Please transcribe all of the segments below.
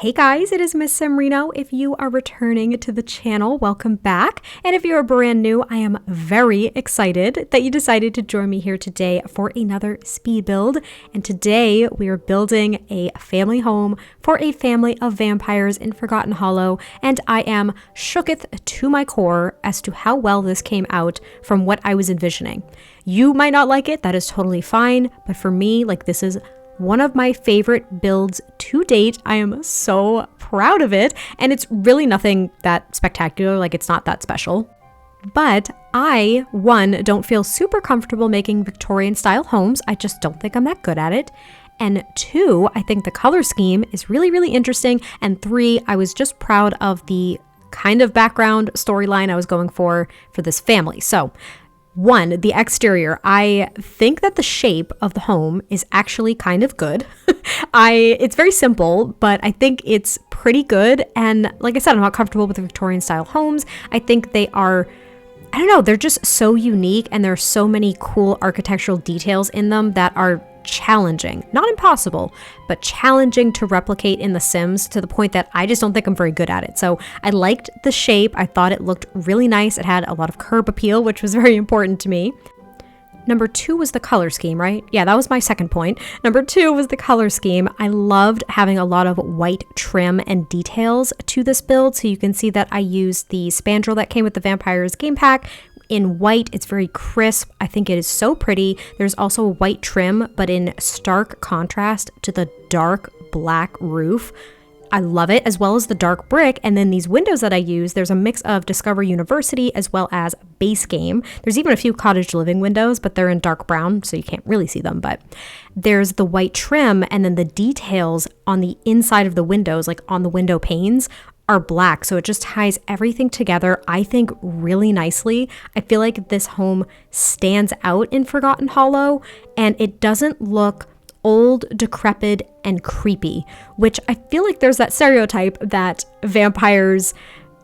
Hey guys, it is Miss Semrino. If you are returning to the channel, welcome back. And if you're brand new, I am very excited that you decided to join me here today for another speed build. And today we are building a family home for a family of vampires in Forgotten Hollow. And I am shooketh to my core as to how well this came out from what I was envisioning. You might not like it, that is totally fine. But for me, this is one of my favorite builds to date. I am so proud of it, and it's really nothing that spectacular, it's not that special. But I, one, don't feel super comfortable making Victorian style homes. I just don't think I'm that good at it. And two, I think the color scheme is really, really interesting. And three, I was just proud of the kind of background storyline I was going for this family. So one, the exterior. I think that the shape of the home is actually kind of good. It's very simple, but I think it's pretty good. And like I said, I'm not comfortable with the Victorian style homes. I think they are, I don't know, they're just so unique, and there are so many cool architectural details in them that are challenging, not impossible, but challenging to replicate in The Sims, to the point that I just don't think I'm very good at it. So I liked the shape. I thought it looked really nice. It had a lot of curb appeal, which was very important to me. Number two was the color scheme, right? Yeah, that was my second point. Number two was the color scheme. I loved having a lot of white trim and details to this build. So you can see that I used the spandrel that came with the Vampires game pack in white. It's very crisp. I think it is so pretty. There's also white trim, but in stark contrast to the dark black roof. I love it, as well as the dark brick. And then these windows that I use, there's a mix of Discover University as well as base game. There's even a few cottage living windows, but they're in dark brown, so you can't really see them. But there's the white trim, and then the details on the inside of the windows, on the window panes, are black. So it just ties everything together, I think, really nicely. I feel like this home stands out in Forgotten Hollow, and it doesn't look old, decrepit, and creepy, which I feel like there's that stereotype that vampires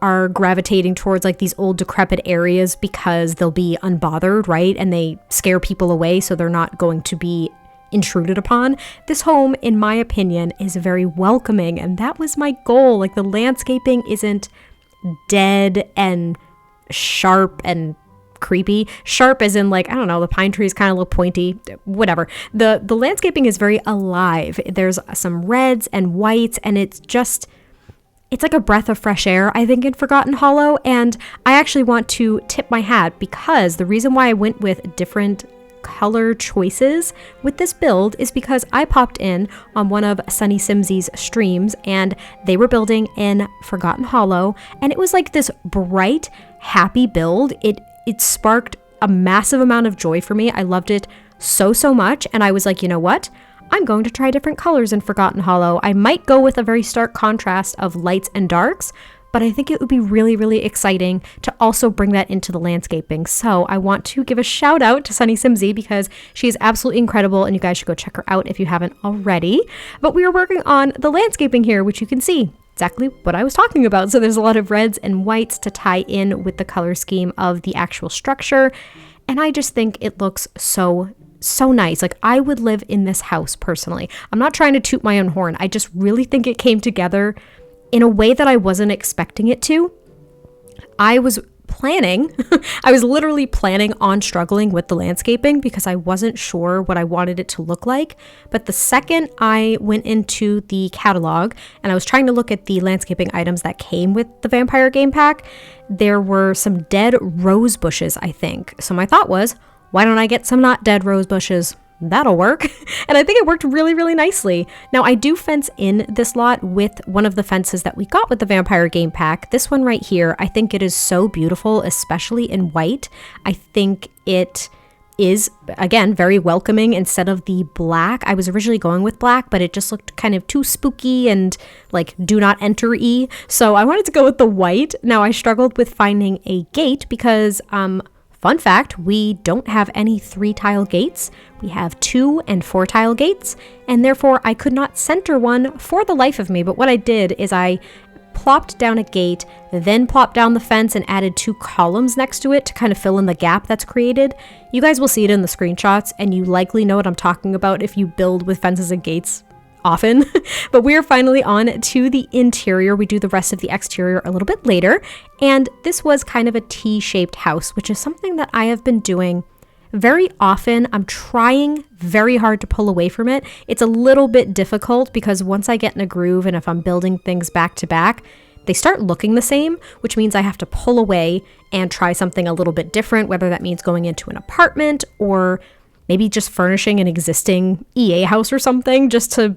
are gravitating towards these old decrepit areas because they'll be unbothered, right? And they scare people away, so they're not going to be intruded upon. This home, in my opinion, is very welcoming, and that was my goal. The landscaping isn't dead and sharp and creepy. Sharp as in I don't know, the pine trees kind of look pointy, whatever. The landscaping is very alive. There's some reds and whites, and it's like a breath of fresh air, I think, in Forgotten Hollow. And I actually want to tip my hat, because the reason why I went with different color choices with this build is because I popped in on one of Sunny Simsy's streams, and they were building in Forgotten Hollow, and it was this bright, happy build. It sparked a massive amount of joy for me. I loved it so much, and I was like, you know what? I'm going to try different colors in Forgotten Hollow. I might go with a very stark contrast of lights and darks, but I think it would be really, really exciting to also bring that into the landscaping. So I want to give a shout out to Sunny Simsy, because she is absolutely incredible, and you guys should go check her out if you haven't already. But we are working on the landscaping here, which you can see exactly what I was talking about. So there's a lot of reds and whites to tie in with the color scheme of the actual structure. And I just think it looks so nice. I would live in this house personally. I'm not trying to toot my own horn. I just really think it came together in a way that I wasn't expecting it to. I was literally planning on struggling with the landscaping because I wasn't sure what I wanted it to look like. But the second I went into the catalog and I was trying to look at the landscaping items that came with the Vampire game pack, there were some dead rose bushes, I think. So my thought was, why don't I get some not dead rose bushes? That'll work. And I think it worked really, really nicely. Now, I do fence in this lot with one of the fences that we got with the Vampire game pack. This one right here, I think it is so beautiful, especially in white. I think it is, again, very welcoming instead of the black. I was originally going with black, but it just looked kind of too spooky and do not enter-y. So I wanted to go with the white. Now, I struggled with finding a gate because, fun fact, we don't have any 3-tile gates. We have 2 and 4-tile gates, and therefore I could not center one for the life of me. But what I did is I plopped down a gate, then plopped down the fence and added 2 columns next to it to kind of fill in the gap that's created. You guys will see it in the screenshots, and you likely know what I'm talking about if you build with fences and gates often. But we are finally on to the interior. We do the rest of the exterior a little bit later. And this was kind of a T-shaped house, which is something that I have been doing very often. I'm trying very hard to pull away from it. It's a little bit difficult because once I get in a groove and if I'm building things back to back, they start looking the same, which means I have to pull away and try something a little bit different, whether that means going into an apartment or maybe just furnishing an existing EA house or something, just to,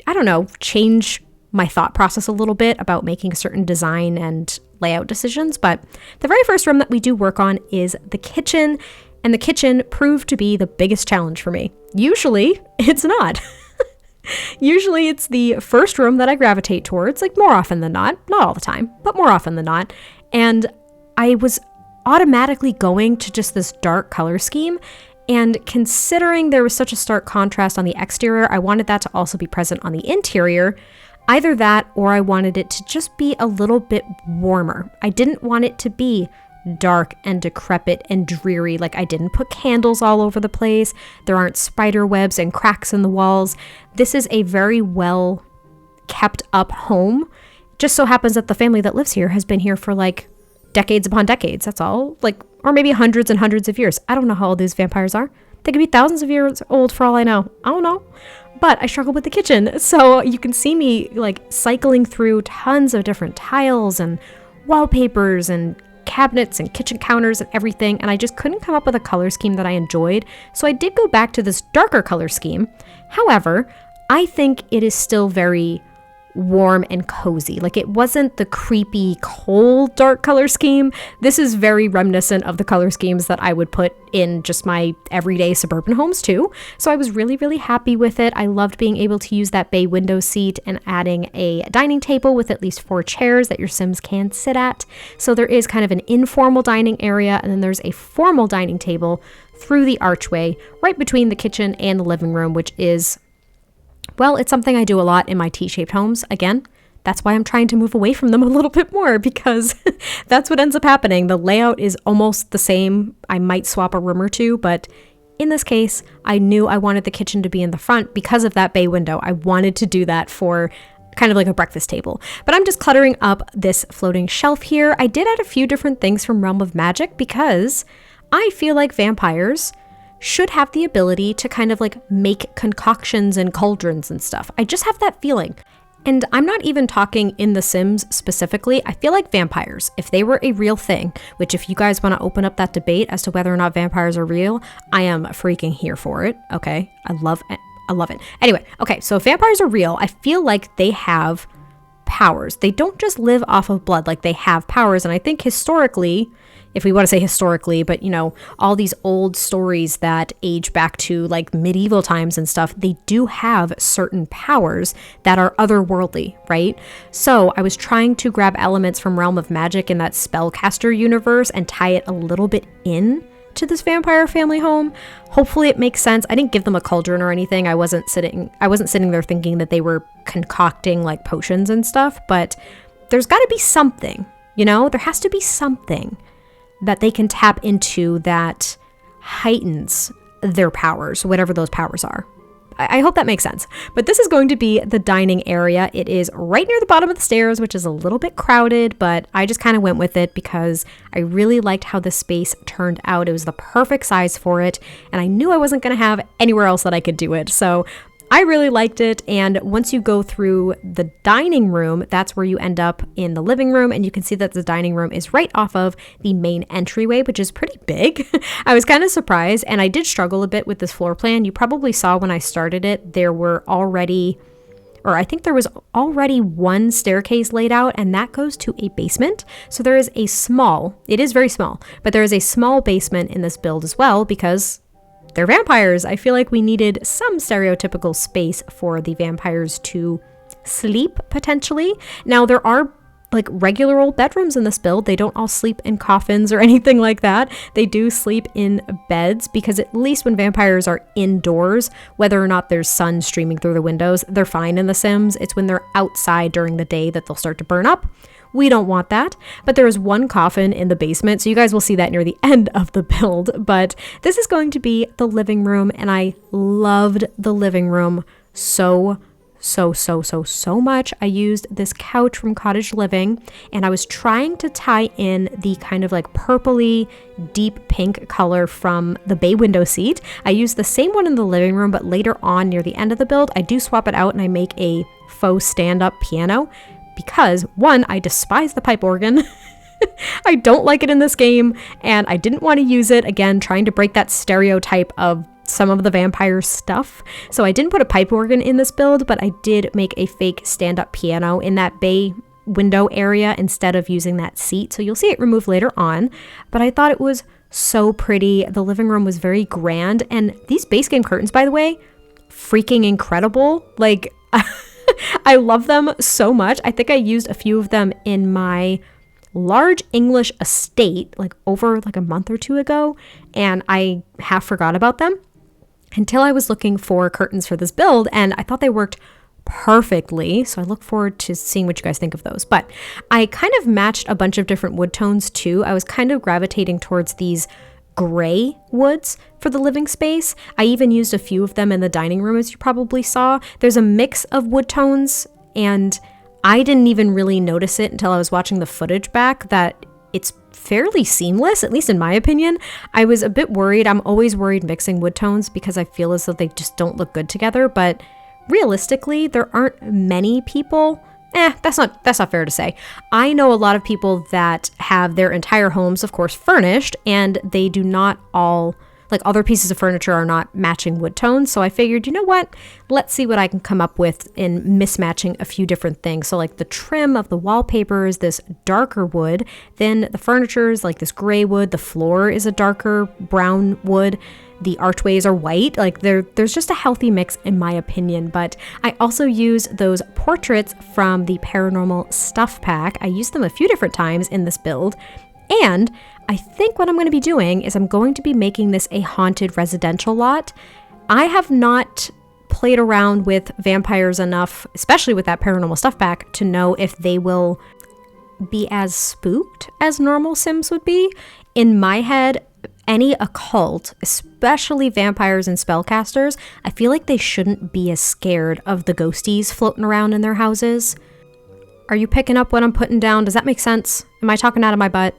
I don't know, change my thought process a little bit about making certain design and layout decisions. But the very first room that we do work on is the kitchen, and the kitchen proved to be the biggest challenge for me. Usually it's not. Usually it's the first room that I gravitate towards, like more often than not all the time, but more often than not. And I was automatically going to just this dark color scheme. And considering there was such a stark contrast on the exterior, I wanted that to also be present on the interior. Either that or I wanted it to just be a little bit warmer. I didn't want it to be dark and decrepit and dreary. Like, I didn't put candles all over the place. There aren't spider webs and cracks in the walls. This is a very well kept up home. Just so happens that the family that lives here has been here for like decades upon decades. That's all. Like, or maybe hundreds and hundreds of years. I don't know how old these vampires are. They could be thousands of years old for all I know. I don't know. But I struggle with the kitchen. So you can see me like cycling through tons of different tiles and wallpapers and cabinets and kitchen counters and everything, and I just couldn't come up with a color scheme that I enjoyed. So I did go back to this darker color scheme. However, I think it is still very warm and cozy. Like, it wasn't the creepy, cold, dark color scheme. This is very reminiscent of the color schemes that I would put in just my everyday suburban homes too. So I was really, really happy with it. I loved being able to use that bay window seat and adding a dining table with at least 4 chairs that your Sims can sit at. So there is kind of an informal dining area, and then there's a formal dining table through the archway right between the kitchen and the living room, which is, well, it's something I do a lot in my T-shaped homes. Again, that's why I'm trying to move away from them a little bit more, because that's what ends up happening. The layout is almost the same. I might swap a room or two, but in this case, I knew I wanted the kitchen to be in the front because of that bay window. I wanted to do that for kind of like a breakfast table. But I'm just cluttering up this floating shelf here. I did add a few different things from Realm of Magic because I feel like vampires should have the ability to kind of like make concoctions and cauldrons and stuff. I just have that feeling. And I'm not even talking in The Sims specifically. I feel like vampires, if they were a real thing, which if you guys want to open up that debate as to whether or not vampires are real, I am freaking here for it. Okay. I love it. Anyway, okay. So if vampires are real, I feel like they have powers. They don't just live off of blood, like they have powers. And I think historically, if we want to say historically, but you know, all these old stories that age back to like medieval times and stuff, they do have certain powers that are otherworldly, right? So I was trying to grab elements from Realm of Magic in that spellcaster universe and tie it a little bit in to this vampire family home. Hopefully it makes sense. I didn't give them a cauldron or anything. I wasn't sitting there thinking that they were concocting like potions and stuff, but there's got to be something, you know? There has to be something that they can tap into that heightens their powers, whatever those powers are. I hope that makes sense. But this is going to be the dining area. It is right near the bottom of the stairs, which is a little bit crowded, but I just kind of went with it because I really liked how the space turned out. It was the perfect size for it, and I knew I wasn't going to have anywhere else that I could do it. So I really liked it, and once you go through the dining room, that's where you end up in the living room, and you can see that the dining room is right off of the main entryway, which is pretty big. I was kind of surprised, and I did struggle a bit with this floor plan. You probably saw when I started it, there was already one staircase laid out, and that goes to a basement. So there is it is very small, but there is a small basement in this build as well because they're vampires. I feel like we needed some stereotypical space for the vampires to sleep, potentially. Now, there are like regular old bedrooms in this build. They don't all sleep in coffins or anything like that. They do sleep in beds because at least when vampires are indoors, whether or not there's sun streaming through the windows, they're fine in The Sims. It's when they're outside during the day that they'll start to burn up. We don't want that, but there is one coffin in the basement, so you guys will see that near the end of the build. But this is going to be the living room, and I loved the living room so so much. I used this couch from Cottage Living, and I was trying to tie in the kind of like purpley deep pink color from the bay window seat. I used the same one in the living room, but later on near the end of the build, I do swap it out and I make a faux stand-up piano because, one, I despise the pipe organ. I don't like it in this game, and I didn't want to use it, again, trying to break that stereotype of some of the vampire stuff. So I didn't put a pipe organ in this build, but I did make a fake stand-up piano in that bay window area instead of using that seat. So you'll see it removed later on, but I thought it was so pretty. The living room was very grand, and these base game curtains, by the way, freaking incredible. Like, I love them so much. I think I used a few of them in my large English estate like over like a month or two ago, and I half forgot about them until I was looking for curtains for this build, and I thought they worked perfectly. So I look forward to seeing what you guys think of those. But I kind of matched a bunch of different wood tones too. I was kind of gravitating towards these gray woods for the living space. I even used a few of them in the dining room, as you probably saw. There's a mix of wood tones, and I didn't even really notice it until I was watching the footage back that it's fairly seamless, at least in my opinion. I was a bit worried. I'm always worried mixing wood tones because I feel as though they just don't look good together. But realistically, there aren't many people. That's not fair to say. I know a lot of people that have their entire homes, of course, furnished, and they do not all, like, other pieces of furniture are not matching wood tones. So I figured, you know what? Let's see what I can come up with in mismatching a few different things. So like the trim of the wallpaper is this darker wood. Then the furniture is like this gray wood. The floor is a darker brown wood. The archways are white. Like there's just a healthy mix in my opinion. But I also use those portraits from the Paranormal Stuff Pack. I used them a few different times in this build. And I think what I'm going to be doing is I'm going to be making this a haunted residential lot. I have not played around with vampires enough, especially with that Paranormal Stuff Pack, to know if they will be as spooked as normal Sims would be. In my head, any occult, especially vampires and spellcasters, I feel like they shouldn't be as scared of the ghosties floating around in their houses. Are you picking up what I'm putting down? Does that make sense? Am I talking out of my butt?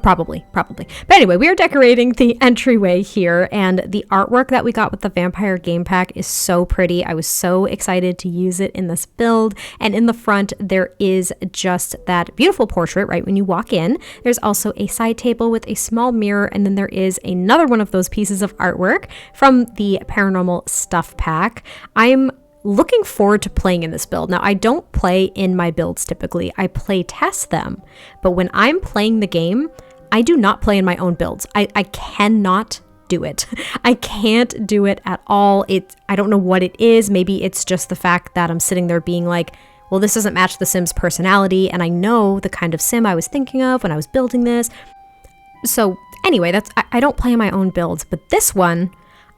Probably. But anyway, we are decorating the entryway here, and the artwork that we got with the Vampire Game Pack is so pretty. I was so excited to use it in this build. And in the front, there is just that beautiful portrait right when you walk in. There's also a side table with a small mirror, and then there is another one of those pieces of artwork from the Paranormal Stuff Pack. I'm looking forward to playing in this build. Now, I don't play in my builds typically. I play test them. But when I'm playing the game, I do not play in my own builds. I cannot do it. I can't do it at all. I don't know what it is. Maybe it's just the fact that I'm sitting there being like, well, this doesn't match the Sim's personality, and I know the kind of Sim I was thinking of when I was building this. So anyway, I don't play in my own builds, but this one,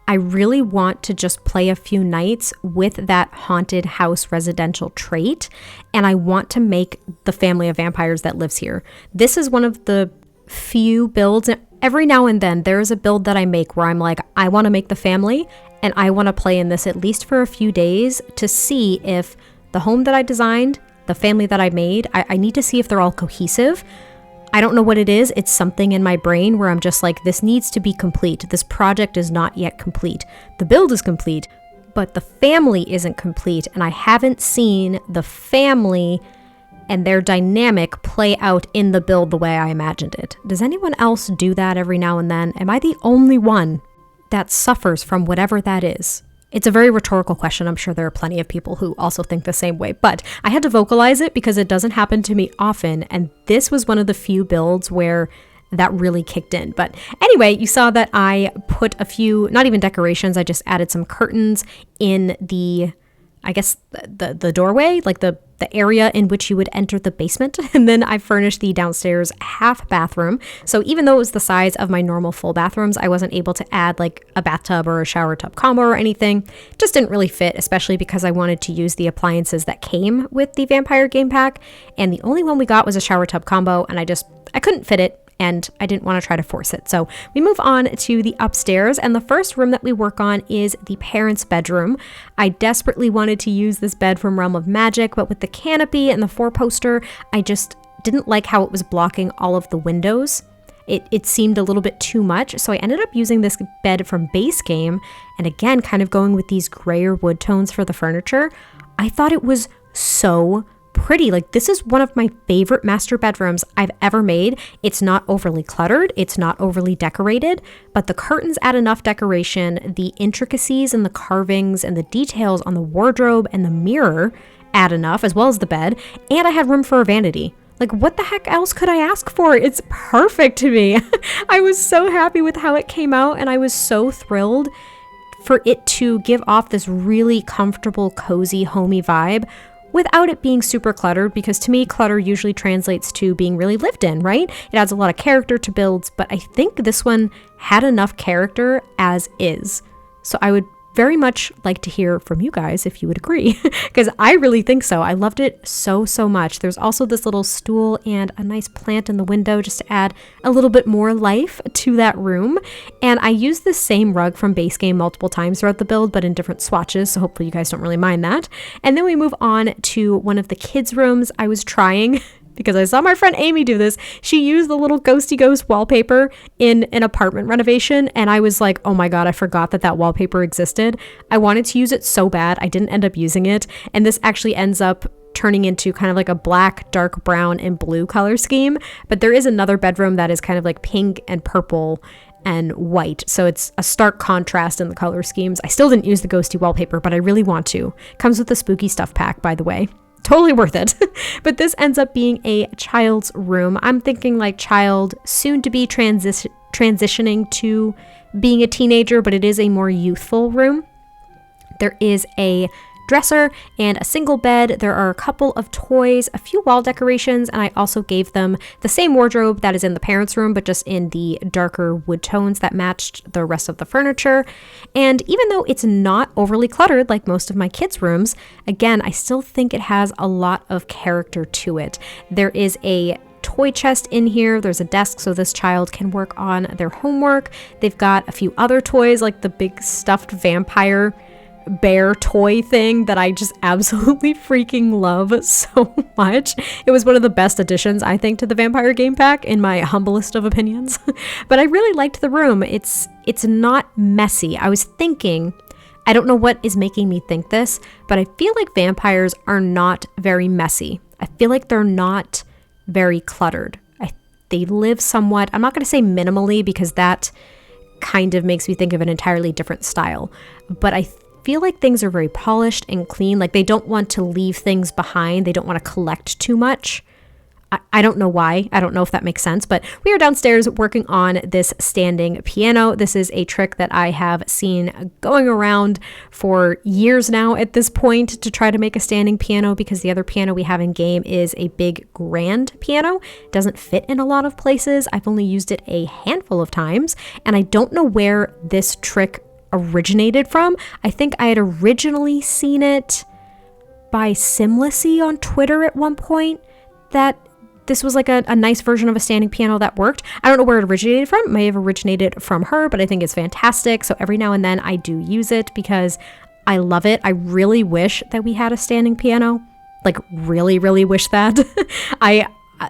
I really want to just play a few nights with that haunted house residential trait, and I want to make the family of vampires that lives here. This is one of the few builds. Every now and then there is a build that I make where I'm like, I want to make the family, and I want to play in this at least for a few days to see if the home that I designed, the family that I made, I need to see if they're all cohesive. I don't know what it is. It's something in my brain where I'm just like, this needs to be complete. This project is not yet complete. The build is complete, but the family isn't complete, and I haven't seen the family and their dynamic play out in the build the way I imagined it. Does anyone else do that every now and then? Am I the only one that suffers from whatever that is? It's a very rhetorical question. I'm sure there are plenty of people who also think the same way, but I had to vocalize it because it doesn't happen to me often, and this was one of the few builds where that really kicked in. But anyway, you saw that I put a few, not even decorations, I just added some curtains in the, I guess, the doorway, like the area in which you would enter the basement. And then I furnished the downstairs half bathroom. So even though it was the size of my normal full bathrooms, I wasn't able to add like a bathtub or a shower tub combo or anything. It just didn't really fit, especially because I wanted to use the appliances that came with the Vampire Game Pack. And the only one we got was a shower tub combo, and I couldn't fit it and I didn't want to try to force it. So we move on to the upstairs, and the first room that we work on is the parents' bedroom. I desperately wanted to use this bed from Realm of Magic, but with the canopy and the 4-poster, I just didn't like how it was blocking all of the windows. It seemed a little bit too much, so I ended up using this bed from Base Game, and again, kind of going with these grayer wood tones for the furniture. I thought it was so pretty. Like, this is one of my favorite master bedrooms I've ever made. It's not overly cluttered, it's not overly decorated, but the curtains add enough decoration. The intricacies and the carvings and the details on the wardrobe and the mirror add enough, as well as the bed, and I had room for a vanity. Like, what the heck else could I ask for? It's perfect to me. I was so happy with how it came out, and I was so thrilled for it to give off this really comfortable, cozy, homey vibe without it being super cluttered, because to me, clutter usually translates to being really lived in, right? It adds a lot of character to builds, but I think this one had enough character as is. So I would very much like to hear from you guys if you would agree, because I really think so. I loved it so much. There's also this little stool and a nice plant in the window just to add a little bit more life to that room. And I used the same rug from Base Game multiple times throughout the build, but in different swatches, so hopefully you guys don't really mind that. And then we move on to one of the kids' rooms. I was trying because I saw my friend Amy do this. She used the little ghosty ghost wallpaper in an apartment renovation, and I was like, oh my god, I forgot that wallpaper existed. I wanted to use it so bad. I didn't end up using it, and this actually ends up turning into kind of like a black, dark brown, and blue color scheme. But there is another bedroom that is kind of like pink and purple and white, so it's a stark contrast in the color schemes. I still didn't use the ghosty wallpaper, but I really want to. Comes with the spooky stuff pack, by the way. Totally worth it. But this ends up being a child's room. I'm thinking like child, soon to be transitioning to being a teenager, but it is a more youthful room. There is a dresser and a single bed. There are a couple of toys, a few wall decorations, and I also gave them the same wardrobe that is in the parents' room, but just in the darker wood tones that matched the rest of the furniture. And even though it's not overly cluttered like most of my kids' rooms, again, I still think it has a lot of character to it. There is a toy chest in here. There's a desk so this child can work on their homework. They've got a few other toys like the big stuffed vampire bear toy thing that I just absolutely freaking love so much. It was one of the best additions, I think, to the Vampire game pack in my humblest of opinions. But I really liked the room. It's not messy. I was thinking, I don't know what is making me think this, but I feel like vampires are not very messy. I feel like they're not very cluttered. They live somewhat, I'm not going to say minimally, because that kind of makes me think of an entirely different style, but I feel like things are very polished and clean. Like, they don't want to leave things behind. They don't want to collect too much. I don't know why. I don't know if that makes sense, but we are downstairs working on this standing piano. This is a trick that I have seen going around for years now at this point, to try to make a standing piano, because the other piano we have in game is a big grand piano. It doesn't fit in a lot of places. I've only used it a handful of times, and I don't know where this trick originated from. I think I had originally seen it by Simlicy on Twitter at one point, that this was like a nice version of a standing piano that worked. I don't know where it originated from. It may have originated from her, but I think it's fantastic. So every now and then I do use it because I love it. I really wish that we had a standing piano. Like, really, really wish that.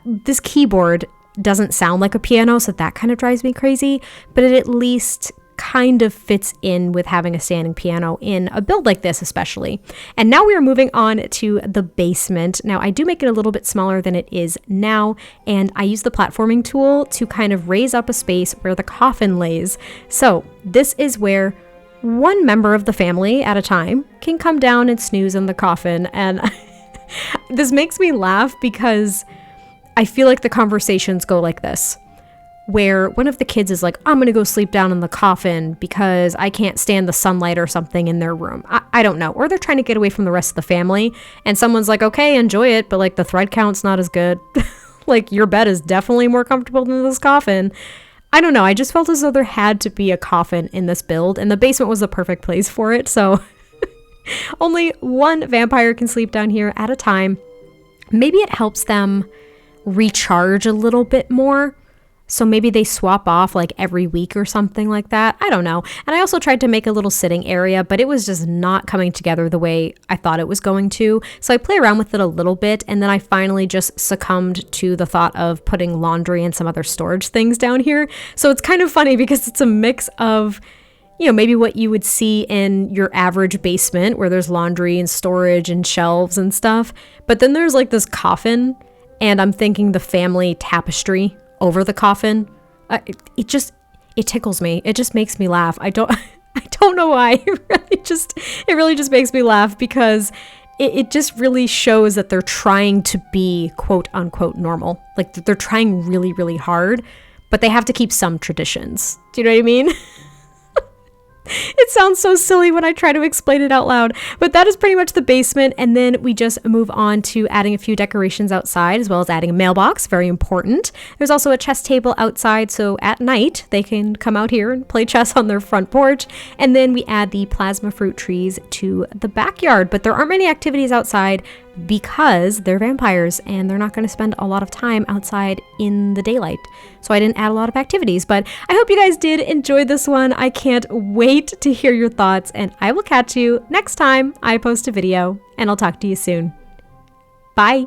This keyboard doesn't sound like a piano, so that kind of drives me crazy, but it at least kind of fits in with having a standing piano in a build like this, especially. And now we are moving on to the basement. Now, I do make it a little bit smaller than it is now, and I use the platforming tool to kind of raise up a space where the coffin lays. So this is where one member of the family at a time can come down and snooze in the coffin. And this makes me laugh because I feel like the conversations go like this, where one of the kids is like, I'm gonna go sleep down in the coffin because I can't stand the sunlight or something in their room. I don't know. Or they're trying to get away from the rest of the family, and someone's like, okay, enjoy it, but like the thread count's not as good. Like, your bed is definitely more comfortable than this coffin. I don't know. I just felt as though there had to be a coffin in this build, and the basement was the perfect place for it. So only one vampire can sleep down here at a time. Maybe it helps them recharge a little bit more. So maybe they swap off like every week or something like that. I don't know. And I also tried to make a little sitting area, but it was just not coming together the way I thought it was going to. So I play around with it a little bit, and then I finally just succumbed to the thought of putting laundry and some other storage things down here. So it's kind of funny because it's a mix of, you know, maybe what you would see in your average basement where there's laundry and storage and shelves and stuff. But then there's like this coffin, and I'm thinking the family tapestry over the coffin. It tickles me. It just makes me laugh. I don't know why. It really just makes me laugh because it just really shows that they're trying to be quote unquote normal. Like they're trying really, really hard, but they have to keep some traditions. Do you know what I mean? It sounds so silly when I try to explain it out loud, but that is pretty much the basement. And then we just move on to adding a few decorations outside, as well as adding a mailbox, very important. There's also a chess table outside, so at night they can come out here and play chess on their front porch. And then we add the plasma fruit trees to the backyard, but there aren't many activities outside because they're vampires and they're not going to spend a lot of time outside in the daylight. So I didn't add a lot of activities, but I hope you guys did enjoy this one. I can't wait to hear your thoughts, and I will catch you next time I post a video, and I'll talk to you soon. Bye.